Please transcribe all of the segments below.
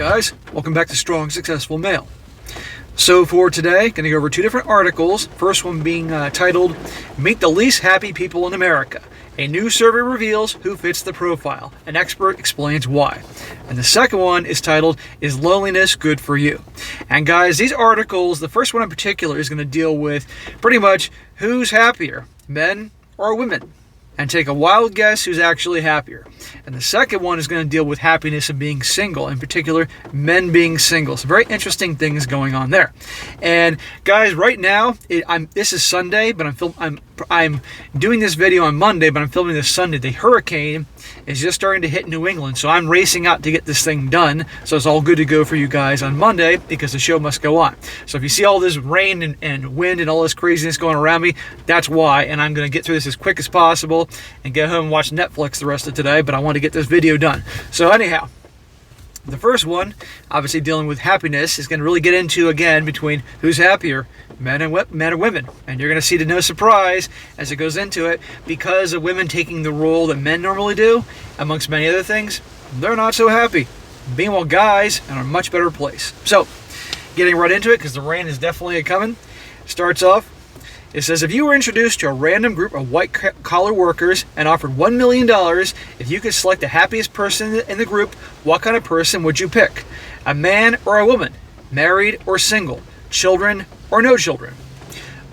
guys? Welcome back to Strong Successful Male. So for today, going to go over two different articles. First one being titled, Meet the Least Happy People in America. A new survey reveals who fits the profile. An expert explains why. And the second one is titled, Is Loneliness Good for You? And guys, these articles, the first one in particular is going to deal with pretty much who's happier, men or women. And take a wild guess who's actually happier. And the second one is going to deal with happiness of being single, in particular, men being single. So very interesting things going on there. And guys, right now, this is Sunday, but I'm doing this video on Monday, but I'm filming this Sunday. The hurricane is just starting to hit New England, so I'm racing out to get this thing done. So it's all good to go for you guys on Monday because the show must go on. So if you see all this rain and wind and all this craziness going around me, that's why. And I'm going to get through this as quick as possible and get home and watch Netflix the rest of today, but I want to get this video done. So anyhow, the first one, obviously dealing with happiness, is going to really get into, again, between who's happier, men or women. And you're going to see to no surprise as it goes into it, because of women taking the role that men normally do, amongst many other things, they're not so happy. Meanwhile, guys are in a much better place. So, getting right into it, because the rain is definitely coming, starts off. It says, if you were introduced to a random group of white-collar workers and offered $1 million if you could select the happiest person in the group, what kind of person would you pick? A man or a woman? Married or single? Children or no children?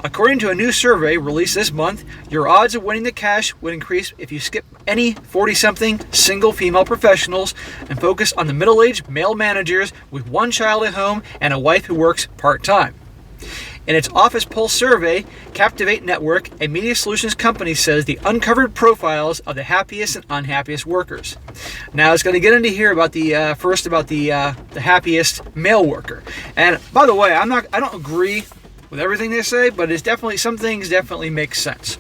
According to a new survey released this month, your odds of winning the cash would increase if you skip any 40-something single female professionals and focus on the middle-aged male managers with one child at home and a wife who works part-time. In its Office Pulse survey, Captivate Network, a media solutions company, says the uncovered profiles of the happiest and unhappiest workers. Now, it's going to get into here about the happiest male worker. And by the way, I don't agree with everything they say, but it's definitely, some things definitely make sense.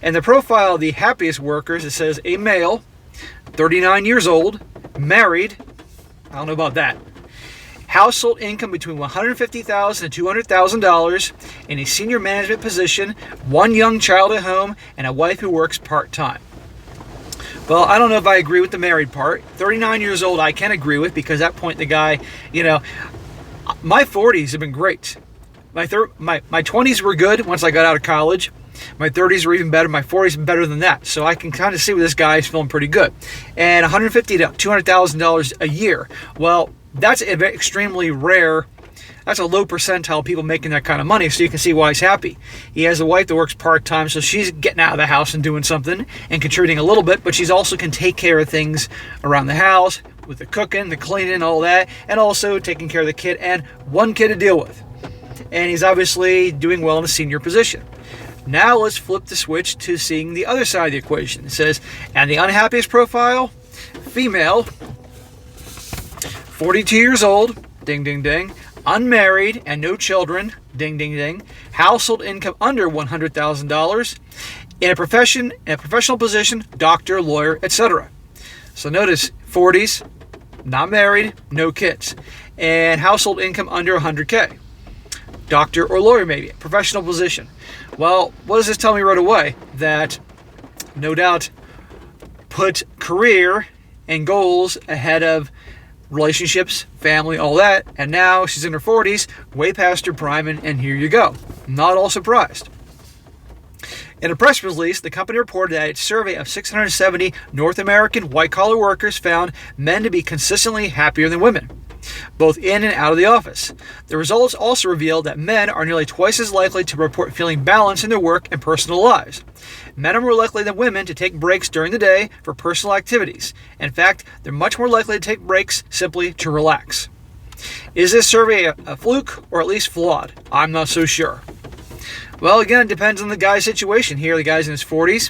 And the profile of the happiest workers, it says a male, 39 years old, married. I don't know about that. Household income between $150,000 and $200,000, in a senior management position, one young child at home, and a wife who works part-time. Well, I don't know if I agree with the married part. 39 years old, I can agree with, because at that point the guy, my 40s have been great. My 20s were good once I got out of college. My 30s were even better. My 40s are better than that. So I can kind of see where this guy is feeling pretty good. And $150,000 to $200,000 a year. Well, that's extremely rare. That's a low percentile of people making that kind of money, so you can see why he's happy. He has a wife that works part-time, so she's getting out of the house and doing something and contributing a little bit, but she's also can take care of things around the house with the cooking, the cleaning, all that, and also taking care of the kid and one kid to deal with. And he's obviously doing well in a senior position. Now let's flip the switch to seeing the other side of the equation. It says, and the unhappiest profile, female, 42 years old, ding, ding, ding, unmarried and no children, ding, ding, ding, household income under $100,000, in a professional position, doctor, lawyer, etc. So notice 40s, not married, no kids, and household income under 100K. Doctor or lawyer maybe, professional position. Well, what does this tell me right away? That, no doubt, put career and goals ahead of relationships, family, all that, and now she's in her 40s, way past her prime, and here you go. Not all surprised. In a press release, the company reported that its survey of 670 North American white-collar workers found men to be consistently happier than women, both in and out of the office. The results also revealed that men are nearly twice as likely to report feeling balanced in their work and personal lives. Men are more likely than women to take breaks during the day for personal activities. In fact, they're much more likely to take breaks simply to relax. Is this survey a fluke or at least flawed? I'm not so sure. Well, again, it depends on the guy's situation. Here, the guy's in his 40s,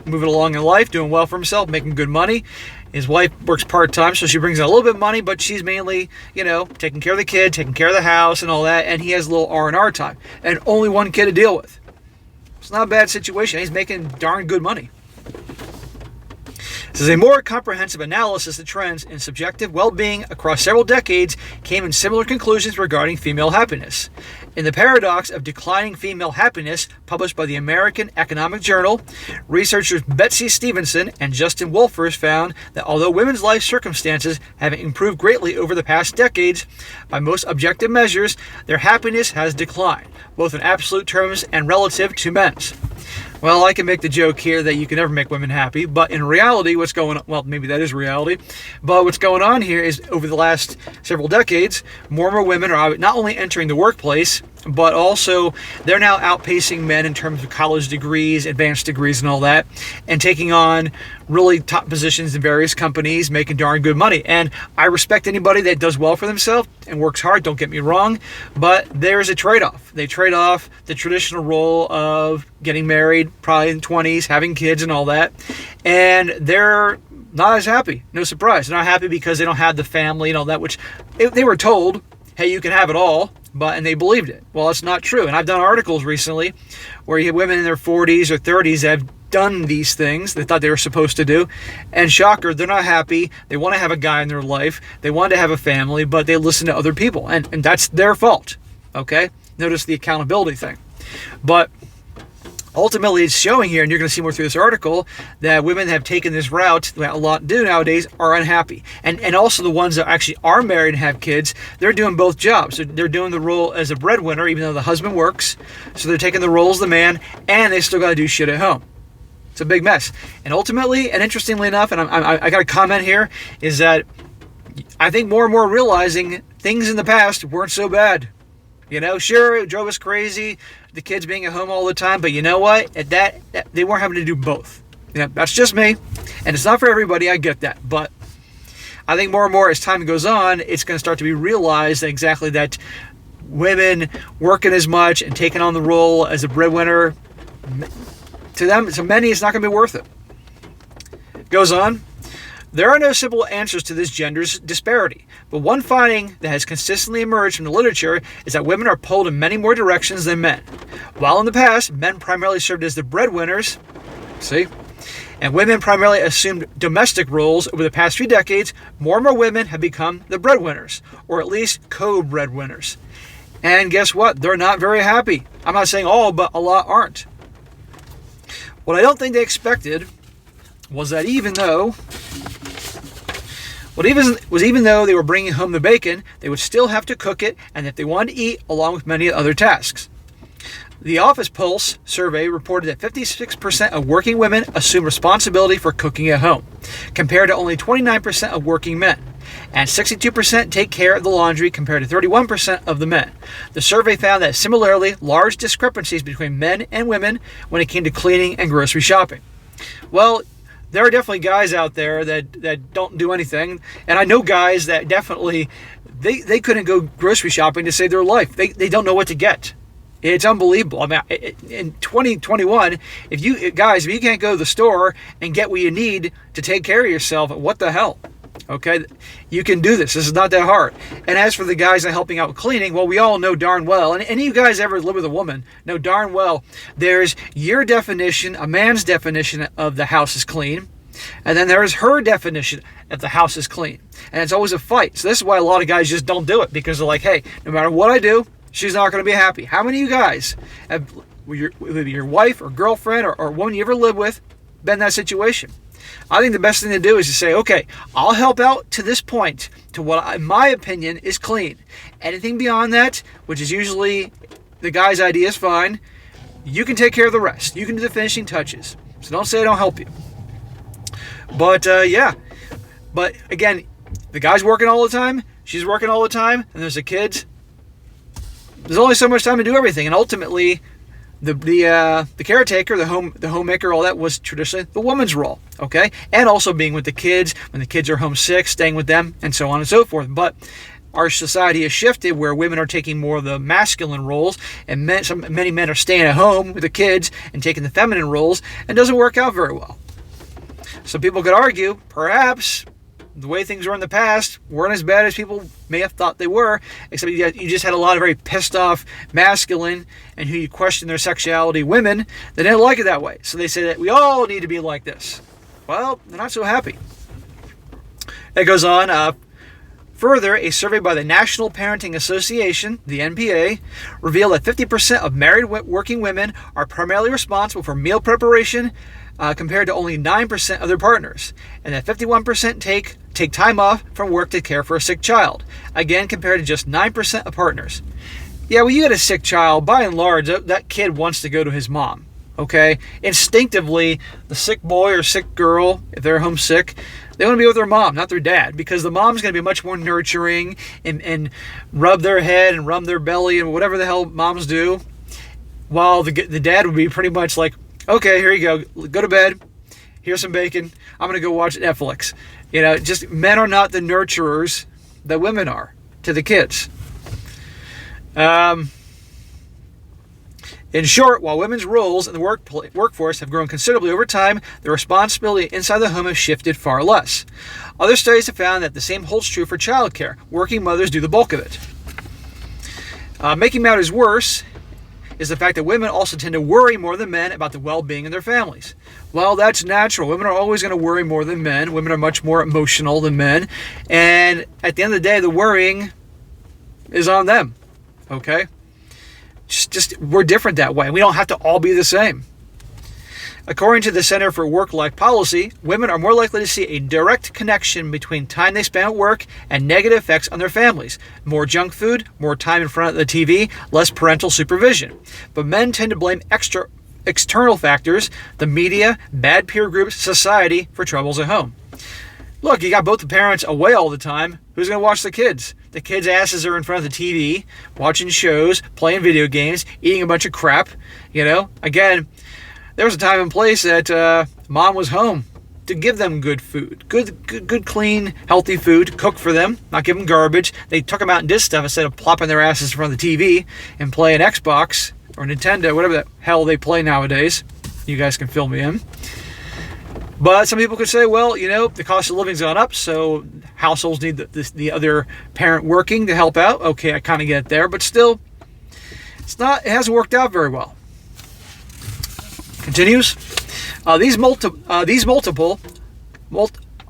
moving along in life, doing well for himself, making good money. His wife works part-time, so she brings in a little bit of money, but she's mainly, taking care of the kid, taking care of the house and all that, and he has a little R&R time, and only one kid to deal with. It's not a bad situation. He's making darn good money. This is a more comprehensive analysis of trends in subjective well-being across several decades came in similar conclusions regarding female happiness. In The Paradox of Declining Female Happiness, published by the American Economic Journal, researchers Betsy Stevenson and Justin Wolfers found that although women's life circumstances have improved greatly over the past decades, by most objective measures, their happiness has declined, both in absolute terms and relative to men's. Well, I can make the joke here that you can never make women happy, but in reality, what's going on, well, maybe that is reality, but what's going on here is over the last several decades, more and more women are not only entering the workplace, but also they're now outpacing men in terms of college degrees, advanced degrees, and all that, and taking on really top positions in various companies, making darn good money. And I respect anybody that does well for themselves and works hard, don't get me wrong, but there's a trade-off. They trade off the traditional role of getting married, probably in 20s, having kids and all that, and they're not as happy. No surprise. They're not happy because they don't have the family and all that, which they were told, hey, you can have it all, and they believed it. Well, it's not true. And I've done articles recently where you have women in their 40s or 30s that have done these things they thought they were supposed to do. And shocker, they're not happy. They want to have a guy in their life. They want to have a family, but they listen to other people. And that's their fault. Okay? Notice the accountability thing. But ultimately, it's showing here, and you're going to see more through this article, that women that have taken this route, that a lot do nowadays, are unhappy. And also the ones that actually are married and have kids, they're doing both jobs. So they're doing the role as a breadwinner, even though the husband works. So they're taking the role as the man, and they still got to do shit at home. It's a big mess. And ultimately, and interestingly enough, and I got a comment here, is that I think more and more realizing things in the past weren't so bad. You know, sure, it drove us crazy, the kids being at home all the time, but you know what? At that they weren't having to do both. Yeah, that's just me, and it's not for everybody, I get that, but I think more and more as time goes on, it's going to start to be realized exactly that women working as much and taking on the role as a breadwinner, to many, it's not going to be worth it. Goes on. There are no simple answers to this gender disparity, but one finding that has consistently emerged from the literature is that women are pulled in many more directions than men. While in the past, men primarily served as the breadwinners, and women primarily assumed domestic roles, over the past few decades, more and more women have become the breadwinners, or at least co-breadwinners. And guess what? They're not very happy. I'm not saying all, but a lot aren't. What I don't think they expected was that even though they were bringing home the bacon, they would still have to cook it, and that they wanted to eat, along with many other tasks. The Office Pulse survey reported that 56% of working women assume responsibility for cooking at home, compared to only 29% of working men, and 62% take care of the laundry, compared to 31% of the men. The survey found that similarly large discrepancies between men and women when it came to cleaning and grocery shopping. Well, there are definitely guys out there that don't do anything. And I know guys that definitely, they couldn't go grocery shopping to save their life. They don't know what to get. It's unbelievable. I mean, in 2021, if you can't go to the store and get what you need to take care of yourself, what the hell? Okay, you can do this. This is not that hard. And as for the guys that are helping out with cleaning, well, we all know darn well, and any of you guys ever live with a woman know darn well, there's your definition, a man's definition of the house is clean, and then there's her definition of the house is clean. And it's always a fight. So this is why a lot of guys just don't do it, because they're like, hey, no matter what I do, she's not going to be happy. How many of you guys have, with your wife or girlfriend or woman you ever live with, been in that situation? I think the best thing to do is to say, okay, I'll help out to this point, to what, in my opinion, is clean. Anything beyond that, which is usually the guy's idea, is fine. You can take care of the rest. You can do the finishing touches. So don't say I don't help you. But, yeah. But, again, the guy's working all the time, she's working all the time, and there's the kids. There's only so much time to do everything, and ultimately, the caretaker, the homemaker, all that was traditionally the woman's role, okay? And also being with the kids when the kids are homesick, staying with them, and so on and so forth. But our society has shifted where women are taking more of the masculine roles, and many men are staying at home with the kids and taking the feminine roles, and it doesn't work out very well. So people could argue, perhaps the way things were in the past weren't as bad as people may have thought they were, except you just had a lot of very pissed off masculine and who you question their sexuality women that didn't like it that way. So they say that we all need to be like this. well, they're not so happy. It goes on. Further, a survey by the National Parenting Association, the NPA, revealed that 50% of married working women are primarily responsible for meal preparation, compared to only 9% of their partners, and that 51% take time off from work to care for a sick child, again compared to just 9% of partners. Yeah, when you get a sick child, by and large, that kid wants to go to his mom. Okay? Instinctively, the sick boy or sick girl, if they're homesick, they want to be with their mom, not their dad, because the mom's going to be much more nurturing and rub their head and rub their belly and whatever the hell moms do, while the dad would be pretty much like, okay, here you go to bed, here's some bacon, I'm going to go watch Netflix. Just men are not the nurturers that women are to the kids. In short, while women's roles in the workforce have grown considerably over time, the responsibility inside the home has shifted far less. Other studies have found that the same holds true for childcare. Working mothers do the bulk of it. Making matters worse is the fact that women also tend to worry more than men about the well-being of their families. Well, that's natural. Women are always going to worry more than men. Women are much more emotional than men. And at the end of the day, the worrying is on them. Okay? Just we're different that way. We don't have to all be the same. According to the Center for Work-Life Policy, women are more likely to see a direct connection between time they spend at work and negative effects on their families. More junk food, more time in front of the TV, less parental supervision. But men tend to blame external factors, the media, bad peer groups, society, for troubles at home. Look, you got both the parents away all the time. Who's going to watch the kids? The kids' asses are in front of the TV, watching shows, playing video games, eating a bunch of crap. Again, there was a time and place that mom was home to give them good food, good, clean, healthy food, cook for them, not give them garbage. They took them out and did stuff instead of plopping their asses in front of the TV and playing Xbox or Nintendo, whatever the hell they play nowadays. You guys can fill me in. But some people could say, well, the cost of living's gone up, so households need the other parent working to help out. Okay, I kind of get it there, but still, it hasn't worked out very well. Continues. These multiple,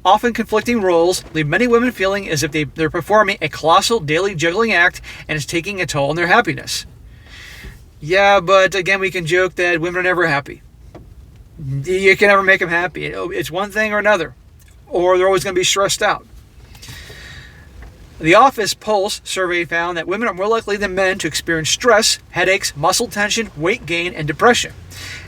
often conflicting roles leave many women feeling as if they're performing a colossal daily juggling act and it's taking a toll on their happiness. Yeah, but again, we can joke that women are never happy. You can never make them happy. It's one thing or another, or they're always going to be stressed out. The Office Pulse survey found that women are more likely than men to experience stress, headaches, muscle tension, weight gain, and depression.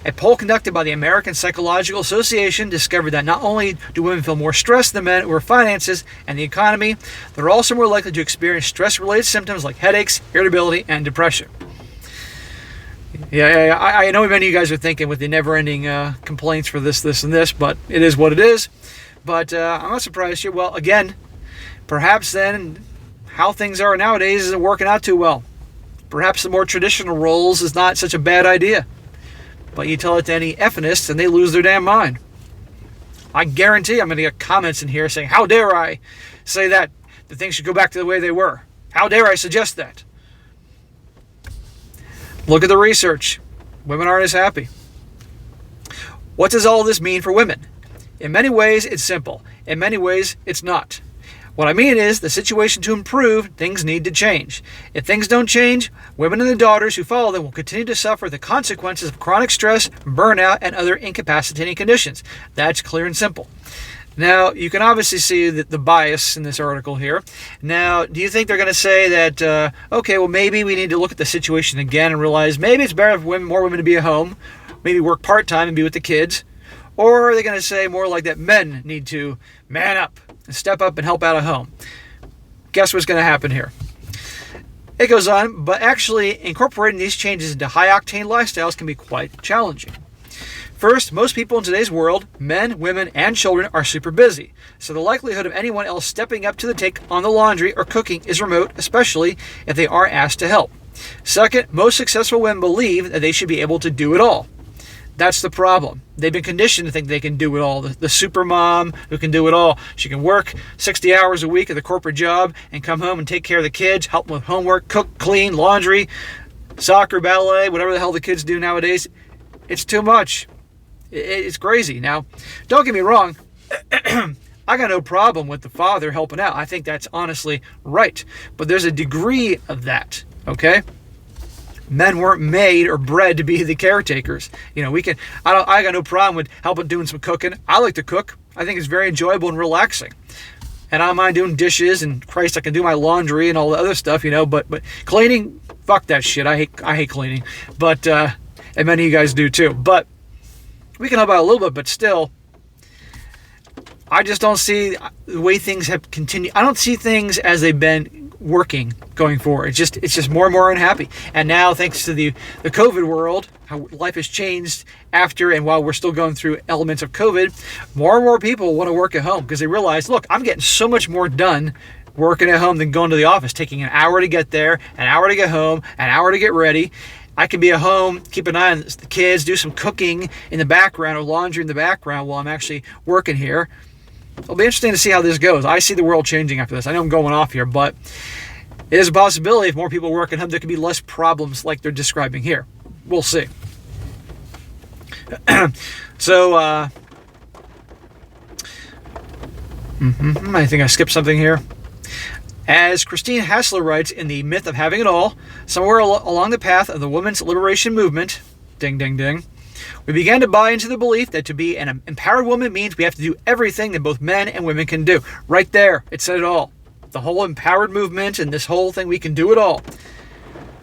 A poll conducted by the American Psychological Association discovered that not only do women feel more stressed than men over finances and the economy, they're also more likely to experience stress-related symptoms like headaches, irritability, and depression. Yeah, I know many of you guys are thinking with the never-ending complaints for this, and this, but it is what it is. But I'm not surprised here. Well, again, perhaps then how things are nowadays isn't working out too well. Perhaps the more traditional roles is not such a bad idea. But you tell it to any effinists and they lose their damn mind. I guarantee I'm going to get comments in here saying, how dare I say that things should go back to the way they were? How dare I suggest that? Look at the research. Women aren't as happy. What does all this mean for women? In many ways, it's simple. In many ways, it's not. What I mean is, the situation to improve, things need to change. If things don't change, women and the daughters who follow them will continue to suffer the consequences of chronic stress, burnout, and other incapacitating conditions. That's clear and simple. Now, you can obviously see the bias in this article here. Now, do you think they're going to say that, okay, well, maybe we need to look at the situation again and realize maybe it's better for more women to be at home, maybe work part-time and be with the kids? Or are they going to say more like that men need to man up and step up and help out at home? Guess what's going to happen here? It goes on, but actually incorporating these changes into high-octane lifestyles can be quite challenging. First, most people in today's world, men, women, and children, are super busy. So the likelihood of anyone else stepping up to the take on the laundry or cooking is remote, especially if they are asked to help. Second, most successful women believe that they should be able to do it all. That's the problem. They've been conditioned to think they can do it all. The super mom who can do it all. She can work 60 hours a week at the corporate job and come home and take care of the kids, help them with homework, cook, clean, laundry, soccer, ballet, whatever the hell the kids do nowadays. It's too much. It's crazy. Now, don't get me wrong. I got no problem with the father helping out. I think that's honestly right. But there's a degree of that, okay? Men weren't made or bred to be the caretakers. You know, I got no problem with helping doing some cooking. I like to cook. I think it's very enjoyable and relaxing. And I don't mind doing dishes, and Christ, I can do my laundry and all the other stuff, you know, but cleaning, fuck that shit. I hate cleaning. But, and many of you guys do too. But we can help out a little bit, but still, I just don't see the way things have continued. I don't see things as they've been working going forward. It's just more and more unhappy. And now, thanks to the COVID world, how life has changed after and while we're still going through elements of COVID, more and more people want to work at home because they realize, look, I'm getting so much more done working at home than going to the office, taking an hour to get there, an hour to get home, an hour to get ready. I can be at home, keep an eye on the kids, do some cooking in the background or laundry in the background while I'm actually working here. It'll be interesting to see how this goes. I see the world changing after this. I know I'm going off here, but it is a possibility if more people work at home, there could be less problems like they're describing here. We'll see. So, I think I skipped something here. As Christine Hassler writes in The Myth of Having It All, somewhere along the path of the women's liberation movement, ding, ding, ding, we began to buy into the belief that to be an empowered woman means we have to do everything that both men and women can do. Right there, it said it all. The whole empowered movement and this whole thing, we can do it all.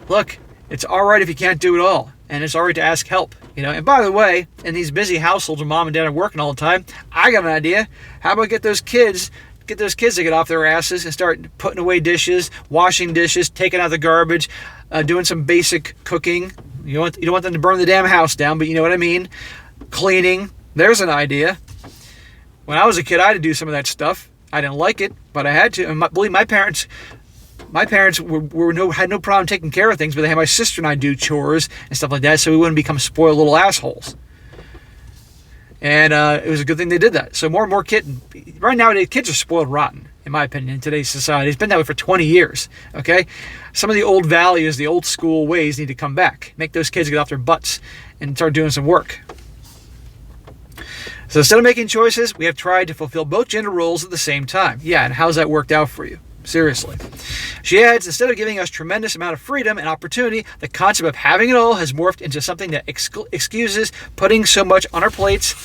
Look, it's all right if you can't do it all, and it's all right to ask help. You know. And by the way, in these busy households where mom and dad are working all the time, I got an idea. How about get those kids to get off their asses and start putting away dishes, washing dishes, taking out the garbage, doing some basic cooking. You don't want them to burn the damn house down, but you know what I mean. Cleaning. There's an idea. When I was a kid, I had to do some of that stuff. I didn't like it, but I had to. And believe my parents had no problem taking care of things, but they had my sister and I do chores and stuff like that, so we wouldn't become spoiled little assholes. And it was a good thing they did that. So more and more right now, kids are spoiled rotten, in my opinion, in today's society. It's been that way for 20 years, okay? Some of the old values, the old school ways need to come back. Make those kids get off their butts and start doing some work. So instead of making choices, we have tried to fulfill both gender roles at the same time. Yeah, and how's that worked out for you? Seriously. She adds, instead of giving us tremendous amount of freedom and opportunity, the concept of having it all has morphed into something that excuses putting so much on our plates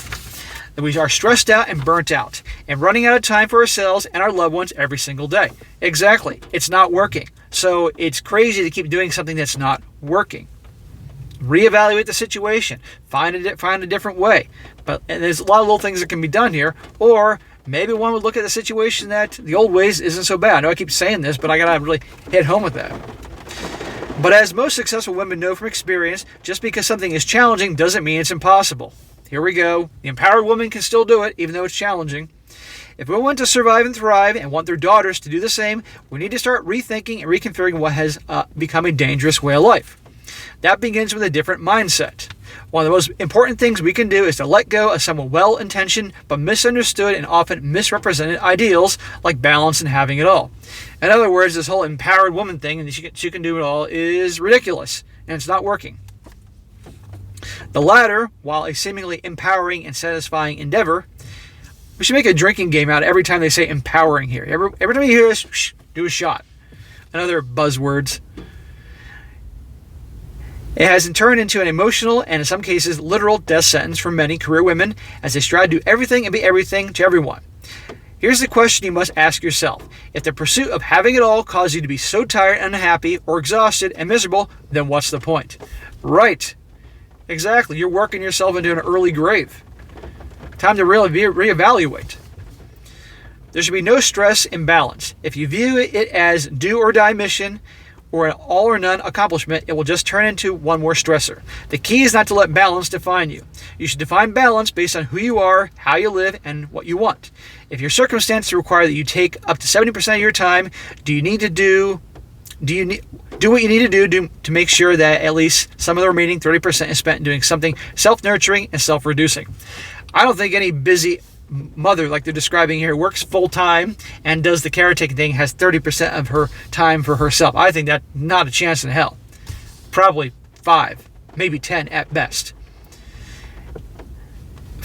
that we are stressed out and burnt out and running out of time for ourselves and our loved ones every single day. Exactly. It's not working. So it's crazy to keep doing something that's not working. Reevaluate the situation. Find a different way. And there's a lot of little things that can be done here. Or maybe one would look at the situation that the old ways isn't so bad. I know I keep saying this, but I got to really hit home with that. But as most successful women know from experience, just because something is challenging doesn't mean it's impossible. Here we go. The empowered woman can still do it, even though it's challenging. If we want to survive and thrive and want their daughters to do the same, we need to start rethinking and reconfiguring what has become a dangerous way of life. That begins with a different mindset. One of the most important things we can do is to let go of some well-intentioned but misunderstood and often misrepresented ideals like balance and having it all. In other words, this whole empowered woman thing and she can do it all is ridiculous and it's not working. The latter, while a seemingly empowering and satisfying endeavor, we should make a drinking game out of every time they say empowering here. Every time you hear this, do a shot. Another buzzwords. It has turned into an emotional and in some cases literal death sentence for many career women as they strive to do everything and be everything to everyone. Here's the question you must ask yourself. If the pursuit of having it all causes you to be so tired and unhappy or exhausted and miserable, then what's the point? Right. Exactly. You're working yourself into an early grave. Time to really reevaluate. There should be no stress imbalance. If you view it as do or die mission, or an all or none accomplishment, it will just turn into one more stressor. The key is not to let balance define you. You should define balance based on who you are, how you live, and what you want. If your circumstances require that you take up to 70% of your time, do what you need to do to make sure that at least some of the remaining 30% is spent doing something self-nurturing and self-reducing. I don't think any busy mother, like they're describing here, works full-time and does the caretaking thing, has 30% of her time for herself. I think that's not a chance in hell. Probably 5, maybe 10 at best.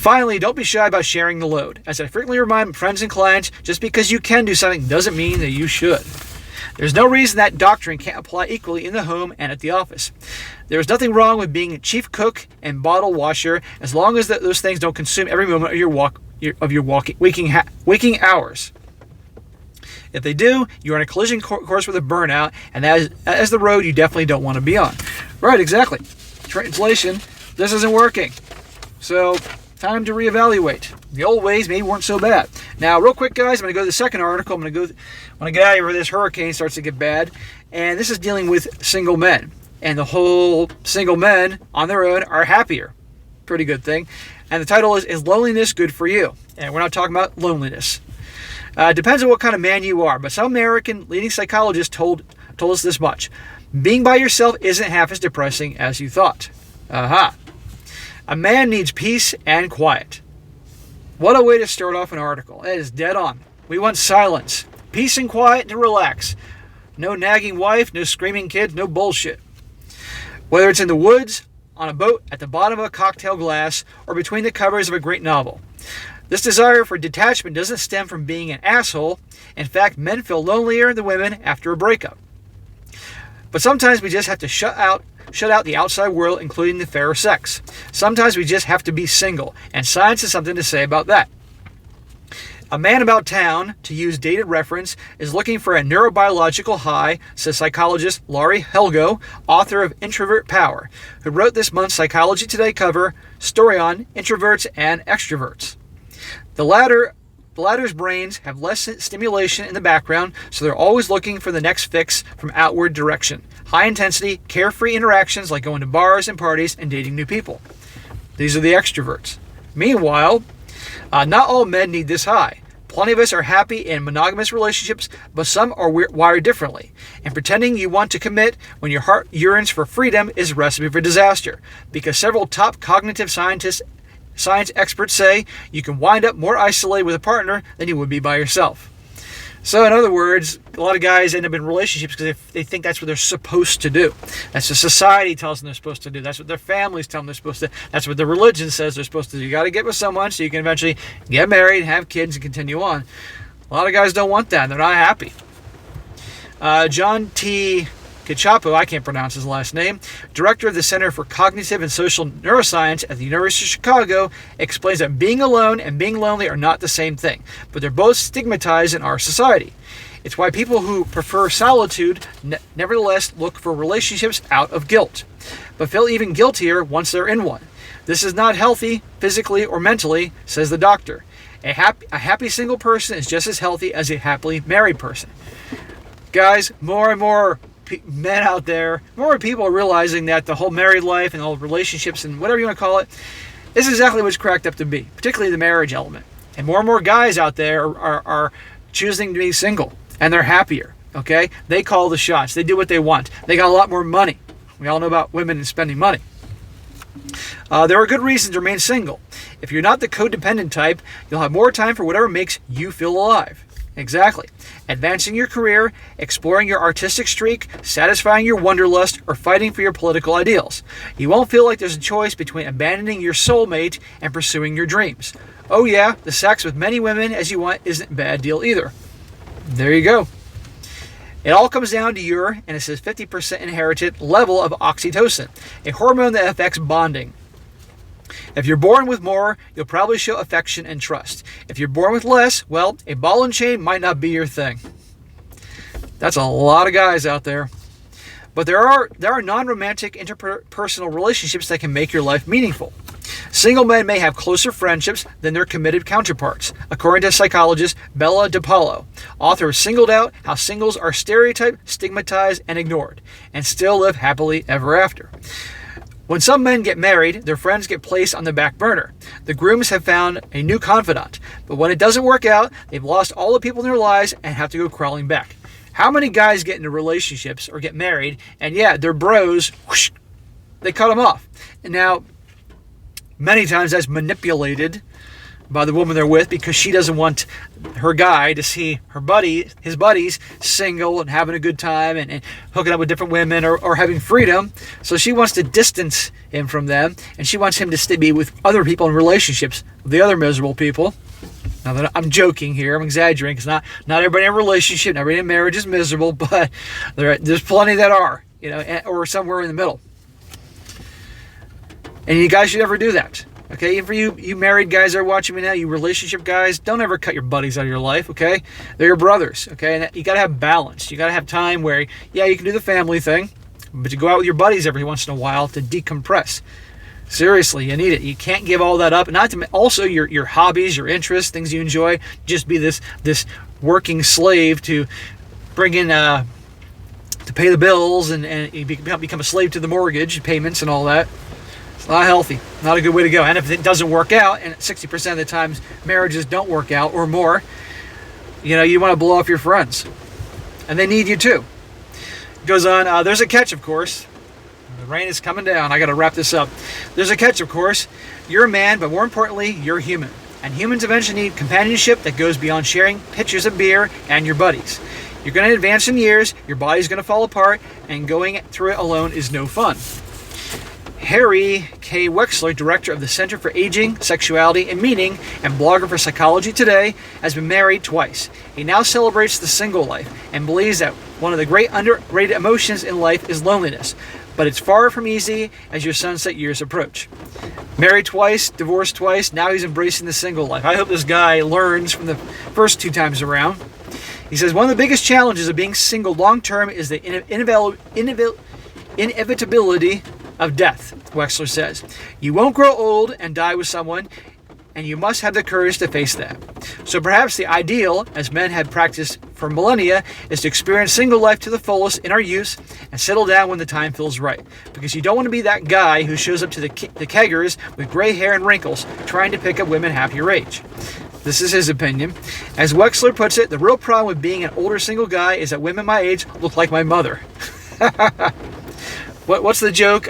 Finally, don't be shy about sharing the load. As I frequently remind friends and clients, just because you can do something doesn't mean that you should. There's no reason that doctrine can't apply equally in the home and at the office. There is nothing wrong with being a chief cook and bottle washer as long as those things don't consume every moment of your waking hours. If they do, you're on a collision course with a burnout, and that is the road you definitely don't want to be on. Right, exactly. Translation, this isn't working. So, time to reevaluate. The old ways maybe weren't so bad. Now, real quick, guys, I'm going to go to the second article. When I get out of here, this hurricane starts to get bad. And this is dealing with single men. And the whole single men on their own are happier. Pretty good thing. And the title is Loneliness Good for You? And we're not talking about loneliness. It depends on what kind of man you are. But some American leading psychologists told us this much. Being by yourself isn't half as depressing as you thought. Aha. A man needs peace and quiet. What a way to start off an article. It is dead on. We want silence, peace and quiet to relax. No nagging wife, no screaming kids, no bullshit. Whether it's in the woods, on a boat, at the bottom of a cocktail glass, or between the covers of a great novel. This desire for detachment doesn't stem from being an asshole. In fact, men feel lonelier than women after a breakup. But sometimes we just have to shut out the outside world, including the fairer sex. Sometimes we just have to be single, and science has something to say about that. A man about town, to use dated reference, is looking for a neurobiological high, says psychologist Laurie Helgo, author of Introvert Power, who wrote this month's Psychology Today cover story on introverts and extroverts. The latter's brains have less stimulation in the background, so they're always looking for the next fix from outward direction. High-intensity, carefree interactions like going to bars and parties and dating new people. These are the extroverts. Meanwhile, not all men need this high. Plenty of us are happy in monogamous relationships, but some are wired differently. And pretending you want to commit when your heart yearns for freedom is a recipe for disaster, because several top cognitive science experts say you can wind up more isolated with a partner than you would be by yourself. So in other words, a lot of guys end up in relationships because they think that's what they're supposed to do. That's what society tells them they're supposed to do. That's what their families tell them they're supposed to do. That's what their religion says they're supposed to do. You got to get with someone so you can eventually get married, have kids, and continue on. A lot of guys don't want that. They're not happy. John T. Cacioppo, I can't pronounce his last name, director of the Center for Cognitive and Social Neuroscience at the University of Chicago, explains that being alone and being lonely are not the same thing, but they're both stigmatized in our society. It's why people who prefer solitude nevertheless look for relationships out of guilt, but feel even guiltier once they're in one. This is not healthy physically or mentally, says the doctor. A happy single person is just as healthy as a happily married person. Guys, more and more men out there, more people are realizing that the whole married life and all relationships and whatever you want to call it is exactly what it's cracked up to be, particularly the marriage element. And more guys out there are choosing to be single, and they're happier, okay? They call the shots. They do what they want. They got a lot more money. We all know about women and spending money. There are good reasons to remain single. If you're not the codependent type, you'll have more time for whatever makes you feel alive. Exactly. Advancing your career, exploring your artistic streak, satisfying your wanderlust, or fighting for your political ideals. You won't feel like there's a choice between abandoning your soulmate and pursuing your dreams. Oh yeah, the sex with many women as you want isn't a bad deal either. There you go. It all comes down to your, and it says 50% inherited, level of oxytocin, a hormone that affects bonding. If you're born with more, you'll probably show affection and trust. If you're born with less, well, a ball and chain might not be your thing. That's a lot of guys out there. But there are non-romantic interpersonal relationships that can make your life meaningful. Single men may have closer friendships than their committed counterparts, according to psychologist Bella DePaulo, author of Singled Out: How Singles Are Stereotyped, Stigmatized, and Ignored, and Still Live Happily Ever After. When some men get married, their friends get placed on the back burner. The grooms have found a new confidant, but when it doesn't work out, they've lost all the people in their lives and have to go crawling back. How many guys get into relationships or get married, and yeah, their bros, whoosh, they cut them off. And now, many times that's manipulated by the woman they're with because she doesn't want her guy to see his buddies single and having a good time and hooking up with different women or having freedom. So she wants to distance him from them, and she wants him to be with other people in relationships, the other miserable people. Now that I'm joking here, I'm exaggerating because not everybody in a relationship, not everybody in marriage is miserable, but there's plenty that are, or somewhere in the middle. And you guys should never do that. Okay, even for you married guys that are watching me now, you relationship guys, don't ever cut your buddies out of your life, okay? They're your brothers, okay? And you got to have balance. You got to have time where, yeah, you can do the family thing, but you go out with your buddies every once in a while to decompress. Seriously, you need it. You can't give all that up. Not to also your hobbies, your interests, things you enjoy, just be this working slave to bring in, to pay the bills and you become a slave to the mortgage payments and all that. Not healthy, not a good way to go. And if it doesn't work out, and 60% of the times marriages don't work out or more, you want to blow off your friends. And they need you too. It goes on, there's a catch, of course. The rain is coming down. I got to wrap this up. There's a catch, of course. You're a man, but more importantly, you're human. And humans eventually need companionship that goes beyond sharing pitchers of beer and your buddies. You're going to advance in years, your body's going to fall apart, and going through it alone is no fun. Harry K. Wexler, director of the Center for Aging, Sexuality, and Meaning, and blogger for Psychology Today, has been married twice. He now celebrates the single life and believes that one of the great underrated emotions in life is loneliness. But it's far from easy as your sunset years approach. Married twice, divorced twice, now he's embracing the single life. I hope this guy learns from the first 2 times around. He says, one of the biggest challenges of being single long-term is the inevitability of death, Wexler says. You won't grow old and die with someone, and you must have the courage to face that. So perhaps the ideal, as men have practiced for millennia, is to experience single life to the fullest in our youth and settle down when the time feels right. Because you don't want to be that guy who shows up to the keggers with gray hair and wrinkles trying to pick up women half your age. This is his opinion. As Wexler puts it, the real problem with being an older single guy is that women my age look like my mother. What's the joke?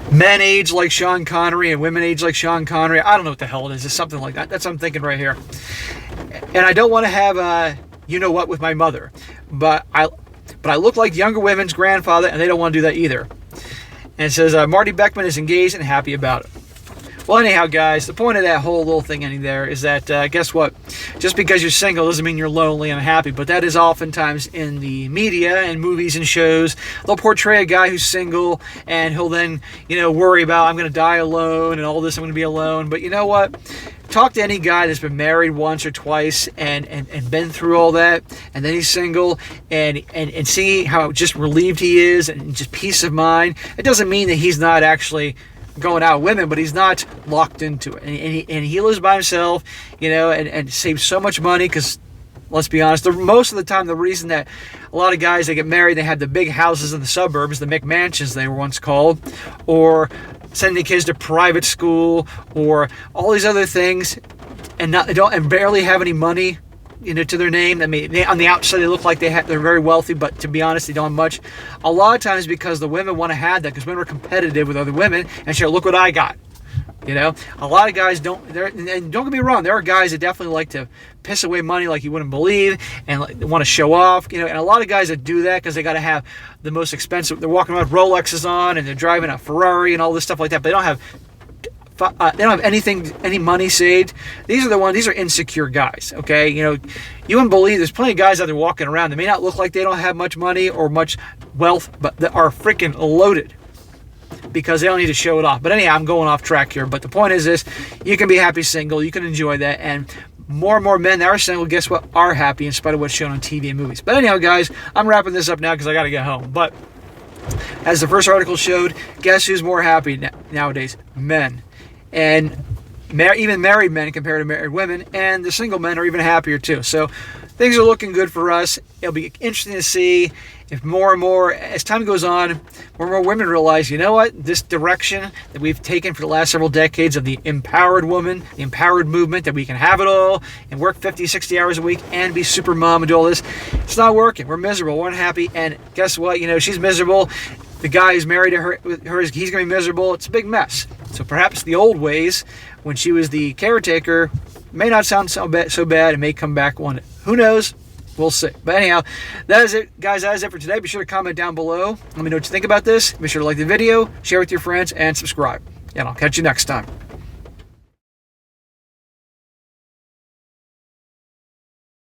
Men age like Sean Connery and women age like Sean Connery. I don't know what the hell it is. It's something like that. That's what I'm thinking right here. And I don't want to have you-know-what with my mother. But I look like younger women's grandfather, and they don't want to do that either. And it says, Marty Beckman is engaged and happy about it. Well, anyhow, guys, the point of that whole little thing in there is that, guess what? Just because you're single doesn't mean you're lonely and unhappy, but that is oftentimes in the media and movies and shows. They'll portray a guy who's single, and he'll then, worry about, I'm going to die alone and all this, I'm going to be alone. But you know what? Talk to any guy that's been married once or twice and been through all that, and then he's single, and see how just relieved he is and just peace of mind. It doesn't mean that he's not actually going out with women, but he's not locked into it, and he lives by himself, and saves so much money because, let's be honest, most of the time the reason that a lot of guys, they get married, they have the big houses in the suburbs, the McMansions they were once called, or sending kids to private school, or all these other things, and barely have any money to their name. I mean, on the outside they look like they're very wealthy, but to be honest, they don't have much. A lot of times because the women want to have that, because women are competitive with other women and say, look what I got. A lot of guys don't, and don't get me wrong, there are guys that definitely like to piss away money like you wouldn't believe, and they want to show off, and a lot of guys that do that because they got to have the most expensive, they're walking around with Rolexes on, and they're driving a Ferrari and all this stuff like that, but they don't have any money saved. These are insecure guys, okay? You wouldn't believe there's plenty of guys out there walking around. They may not look like they don't have much money or much wealth, but they are freaking loaded because they don't need to show it off. But anyhow, I'm going off track here. But the point is this, you can be happy single, you can enjoy that, and more and more men that are single, guess what, are happy in spite of what's shown on TV and movies. But anyhow, guys, I'm wrapping this up now because I got to get home. But as the first article showed, guess who's more happy nowadays? Men. And even married men compared to married women, and the single men are even happier too. So things are looking good for us. It'll be interesting to see if more and more, as time goes on, more and more women realize, this direction that we've taken for the last several decades of the empowered woman, the empowered movement, that we can have it all and work 50, 60 hours a week and be super mom and do all this, it's not working. We're miserable. We're unhappy. And guess what? She's miserable. The guy who's married to her, he's going to be miserable. It's a big mess. So perhaps the old ways, when she was the caretaker, may not sound so bad and may come back one. Who knows? We'll see. But anyhow, that is it, guys. That is it for today. Be sure to comment down below. Let me know what you think about this. Be sure to like the video, share with your friends, and subscribe. And I'll catch you next time.